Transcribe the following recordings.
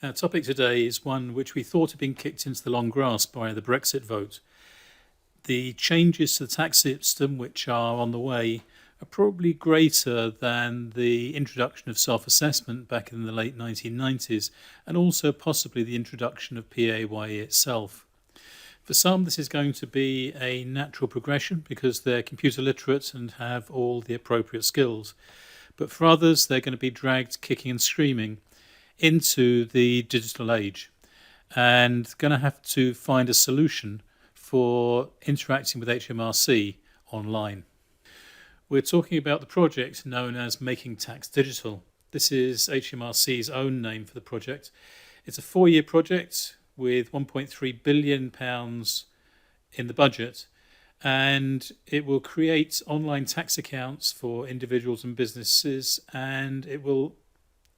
Our topic today is one which we thought had been kicked into the long grass by the Brexit vote. The changes to the tax system which are on the way are probably greater than the introduction of self-assessment back in the late 1990s, and also possibly the introduction of PAYE itself. For some, this is going to be a natural progression because they're computer literate and have all the appropriate skills. But for others, they're going to be dragged kicking and screaming into the digital age and going to have to find a solution for interacting with HMRC online. We're talking about the project known as Making Tax Digital. This is HMRC's own name for the project. It's a 4-year project with £1.3 billion in the budget, and it will create online tax accounts for individuals and businesses, and it will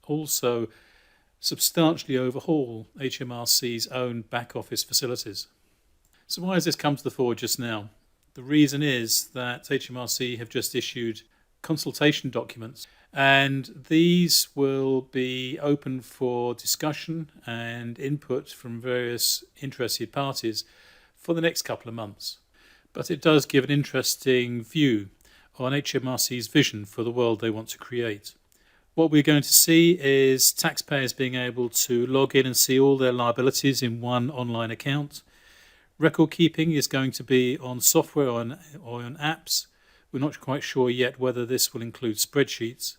also substantially overhaul HMRC's own back office facilities. So why has this come to the fore just now? The reason is that HMRC have just issued consultation documents, and these will be open for discussion and input from various interested parties for the next couple of months. But it does give an interesting view on HMRC's vision for the world they want to create. What we're going to see is taxpayers being able to log in and see all their liabilities in one online account. Record keeping is going to be on software or on apps. We're not quite sure yet whether this will include spreadsheets.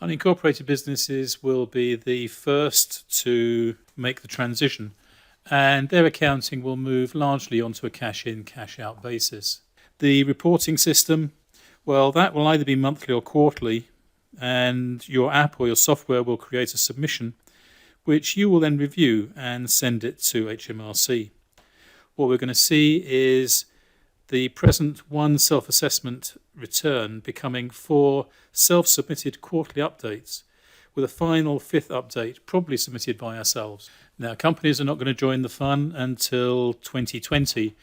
Unincorporated businesses will be the first to make the transition, and their accounting will move largely onto a cash-in, cash-out basis. The reporting system, well, that will either be monthly or quarterly, and your app or your software will create a submission which you will then review and send it to HMRC. What we're going to see is the present one self-assessment return becoming 4 self-submitted quarterly updates, with a final 5th update probably submitted by ourselves. Now, companies are not going to join the fun until 2020,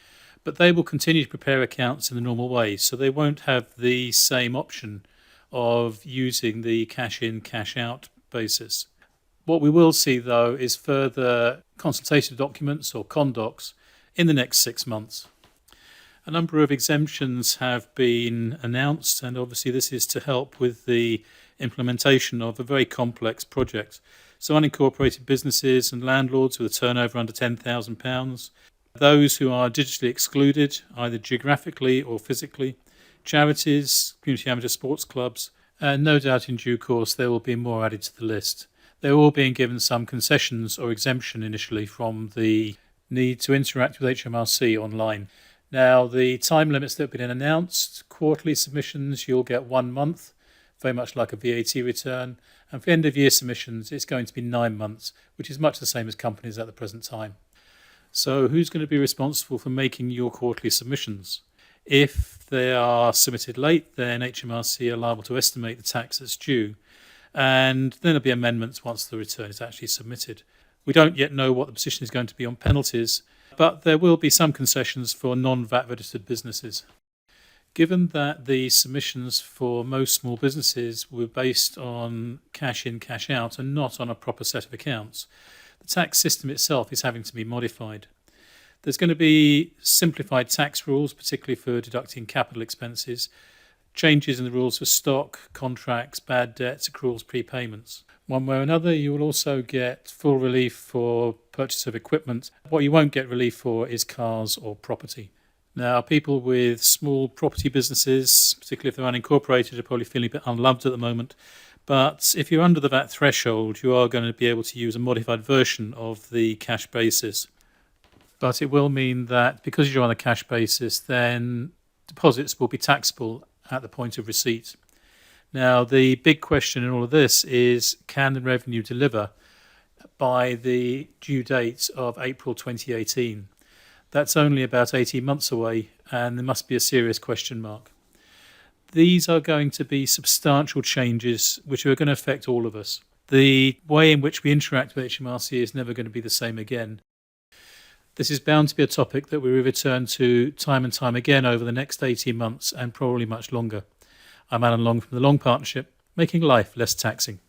but they will continue to prepare accounts in the normal way, so they won't have the same option of using the cash-in, cash-out basis. What we will see, though, is further consultation documents or condocs in the next 6 months. A number of exemptions have been announced, and obviously this is to help with the implementation of a very complex project. So unincorporated businesses and landlords with a turnover under £10,000, those who are digitally excluded, either geographically or physically, charities, community amateur sports clubs, and no doubt in due course there will be more added to the list. They're all being given some concessions or exemption initially from the need to interact with HMRC online. Now, the time limits that have been announced, quarterly submissions, you'll get 1 month, very much like a VAT return, and for end of year submissions, it's going to be 9 months, which is much the same as companies at the present time. So who's going to be responsible for making your quarterly submissions? If they are submitted late, then HMRC are liable to estimate the tax that's due, and then there'll be amendments once the return is actually submitted. We don't yet know what the position is going to be on penalties, but there will be some concessions for non-VAT registered businesses. Given that the submissions for most small businesses were based on cash in, cash out and not on a proper set of accounts, the tax system itself is having to be modified. There's going to be simplified tax rules, particularly for deducting capital expenses, changes in the rules for stock, contracts, bad debts, accruals, prepayments. One way or another, you will also get full relief for purchase of equipment. What you won't get relief for is cars or property. Now, people with small property businesses, particularly if they're unincorporated, are probably feeling a bit unloved at the moment. But if you're under the VAT threshold, you are going to be able to use a modified version of the cash basis. But it will mean that because you're on a cash basis, then deposits will be taxable at the point of receipt. Now, the big question in all of this is, can the revenue deliver by the due date of April 2018? That's only about 18 months away, and there must be a serious question mark. These are going to be substantial changes which are going to affect all of us. The way in which we interact with HMRC is never going to be the same again. This is bound to be a topic that we will return to time and time again over the next 18 months and probably much longer. I'm Alan Long from the Long Partnership, making life less taxing.